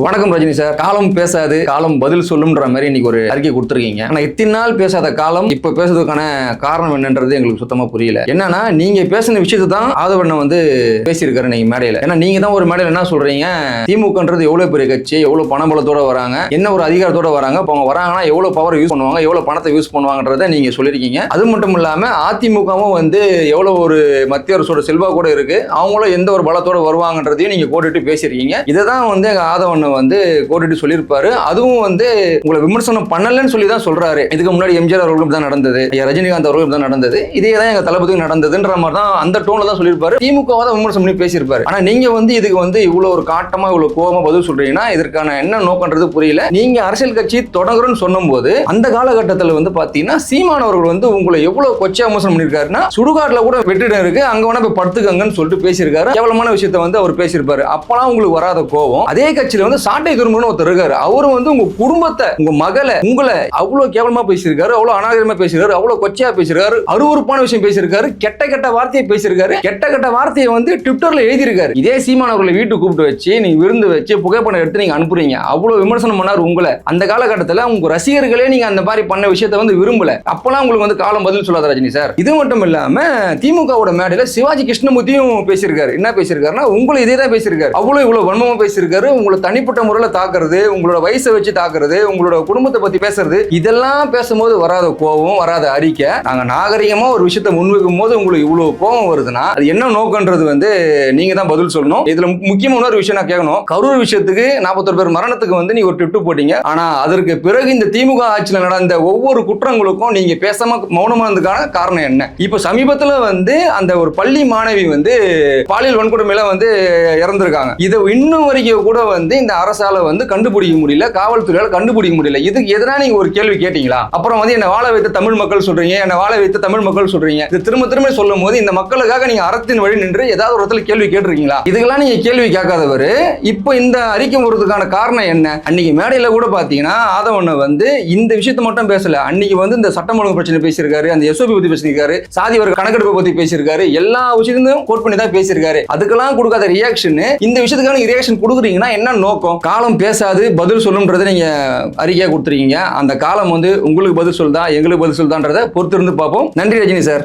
வணக்கம் ரஜினி சார். காலம் பேசாது, காலம் பதில் சொல்லும்ன்ற மாதிரி இன்னைக்கு ஒரு அறிக்கை கொடுத்துருக்கீங்க. ஆனா இத்தனை நாள் பேசாத காலம் இப்ப பேசுறதுக்கான காரணம் என்னன்றது எங்களுக்கு சுத்தமா புரியல. என்னன்னா நீங்க பேசின விஷயத்தை தான் ஆதவண்ணன் பேசியிருக்காரு நீங்க மேடையில. ஏன்னா நீங்க தான் ஒரு மேடையில என்ன சொல்றீங்க, திமுகன்றது எவ்வளவு பெரிய கட்சி, எவ்வளவு பணபலத்தோட வராங்க, என்ன ஒரு அதிகாரத்தோட வராங்க, அவங்க வராங்கன்னா எவ்வளவு பவர் யூஸ் பண்ணுவாங்க, எவ்வளவு பணத்தை யூஸ் பண்ணுவாங்கன்றத நீங்க சொல்லிருக்கீங்க. அது மட்டும் இல்லாம அதிமுகவும் எவ்வளவு ஒரு மத்திய அரசோட செல்வா கூட இருக்கு, அவங்களும் எந்த ஒரு பலத்தோட வருவாங்கன்றதையும் நீங்க கோடிட்டு பேசியிருக்கீங்க. இதைதான் ஆதவண்ணன் கோடிட்டு சொல்லியிருப்பாரு. அதுவும் உங்களை விமர்சனம் பண்ணலன்னு சொல்லி தான் சொல்றாரு. இதுக்கு முன்னாடி எம்ஜிஆர் அவர்களுக்கு தான் நடந்தது, ரஜினிகாந்த் அவர்களுக்கு தான் நடந்தது, இதே தான் எங்க தளபதிக்கு நடந்ததுன்ற மாதிரி தான் அந்த டோன்ல தான் சொல்லியிருப்பாரு. திமுக தான் விமர்சனம் பண்ணி பேசியிருப்பாரு. ஆனா நீங்க இதுக்கு இவ்வளவு ஒரு காட்டமா இவ்வளவு கோபமா பதில் சொல்றீங்கன்னா இதற்கான என்ன நோக்கன்றது புரியல. நீங்க அரசியல் கட்சி தொடங்குறன்னு சொன்னும் போது அந்த காலகட்டத்தில் பாத்தீங்கன்னா சீமான் அவர்கள் உங்களை எவ்வளவு கொச்சை விமர்சனம் பண்ணிருக்காருன்னா, சுடுகாட்டுல கூட வெற்றிடம் இருக்கு, அங்க வேணா போய் படுத்துக்கங்கன்னு சொல்லிட்டு பேசியிருக்காரு. கேவலமான விஷயத்தை அவர் பேசியிருப்பாரு. அப்பெல்லாம் உங்களுக்கு வராத கோபம் அதே கட்சியில சாட்டை துரும்புன்னு ஒருத்தர் இருக்காரு. அவரும் உங்க குடும்பத்தை, உங்க மகளை, உங்களை அவ்வளவு கேவலமா பேசியிருக்காரு, அவ்வளவு அநாகரிகமா பேசியிருக்காரு, அவ்வளவு கொச்சையா பேசியிருக்காரு, அருவருப்பான விஷயம் பேசியிருக்காரு, கெட்ட கெட்ட வார்த்தையை பேசியிருக்காரு, கெட்ட கெட்ட வார்த்தையை ட்விட்டர்ல எழுதியிருக்காரு. இதே சீமான் அவர்களை வீட்டுக்கு கூப்பிட்டு வச்சு நீங்க விருந்து வச்சு புகைப்படம் எடுத்து நீங்க அனுப்புறீங்க. அவ்வளவு விமர்சனம் பண்ணாரு உங்களை. அந்த காலகட்டத்தில் உங்க ரசிகர்களே நீங்க அந்த மாதிரி பண்ண விஷயத்தை விரும்பல. அப்பெல்லாம் உங்களுக்கு காலம் பதில் சொல்லாத ரஜினி சார். இது மட்டும் இல்லாம திமுகவோட மேடையில சிவாஜி கிருஷ்ணமூர்த்தியும் பேசியிருக்காரு. என்ன பேசியிருக்காருன்னா, உங்களை இதே தான் பேசியிருக்காரு. இவ்வளவு வன்மமா பேசியிருக்காரு. உங்களை தனிப்பட்ட முறையில் தாக்குறது, உங்களோட வயசை வச்சு தாக்குறது, உங்களோட குடும்பத்தை பத்தி பேசுறது, இதெல்லாம் பேசும்போது வராத கோபம், வராத அறிக்கை. நாங்க நாகரிகமா ஒரு விஷயத்தை முன்வைக்கும் போது உங்களுக்கு இவ்வளவு கோபம் வருதுன்னா அது என்ன நோக்கன்றது நீங்க தான் பதில் சொல்லணும். இதுல முக்கியமான ஒரு விஷயம் நான் கேட்கணும். கரூர் விஷயத்துக்கு 41 பேர் மரணத்துக்கு நீங்க ஒரு ட்விட் போட்டீங்க. ஆனா அதற்கு பிறகு இந்த திமுக ஆட்சியில் நடந்த ஒவ்வொரு குற்றங்களுக்கும் நீங்க பேசாம மௌனமானதுக்கான காரணம் என்ன? இப்ப சமீபத்துல அந்த ஒரு பள்ளி மாணவி பாலியல் வன்கொடுமையில இறந்திருக்காங்க. இதை இன்னும் வரைக்கும் கூட இந்த அரசால கண்டுபிடிக்க முடியல, காவல்துறையால கண்டுபிடிக்க முடியல. இதுக்கு எதிராக நீங்க ஒரு கேள்வி கேட்டீங்களா? அப்புறம் என்ன வாழ வைத்த தமிழ் மக்கள் சொல்றீங்க, என்ன வாழ வைத்த தமிழ் மக்கள் சொல்றீங்க. இது திரும்ப திரும்ப சொல்லும் போது இந்த மக்களுக்காக நீங்க அறத்தின் வழி நின்று ஏதாவது ஒரு இடத்துல கேள்வி கேட்டிருக்கீங்களா? இதுக்கெல்லாம் நீங்க கேள்வி கேட்காதவர் இப்போ இந்த அறிக்கை வருவதற்கான காரணம் என்ன? அன்னைக்கு மேடையில கூட பாத்தீங்கன்னா ஆதவண்ணன் இந்த விஷயத்தை மட்டும் பேசல. அன்னைக்கு இந்த சட்டம் ஒழுங்கு பிரச்சனை பேசியிருக்காரு, அந்த எஸ்ஓபி பத்தி பேசியிருக்காரு, சாதி வர்க்க கணக்கெடுப்பு பத்தி பேசியிருக்காரு, எல்லா விஷயத்தையும் கோட் பண்ணி தான் பேசியிருக்காரு. அதுக்கெல்லாம் கொடுக்காத ரியாக்ஷன், இந்த விஷயத்துக்கான ரியாக்ஷன் கொடுக்குறீங்கன்னா என்ன நோக்கம்? காலம் பேசாது பதில் சொல்லும்ன்றதை நீங்க அறிக்கையா கொடுத்துருக்கீங்க. அந்த காலம் உங்களுக்கு பதில் சொல்லுதா, எங்களுக்கு பதில் சொல்லுதான்றதை பொறுத்திருந்து பார்ப்போம். நன்றி ரஜினி சார்.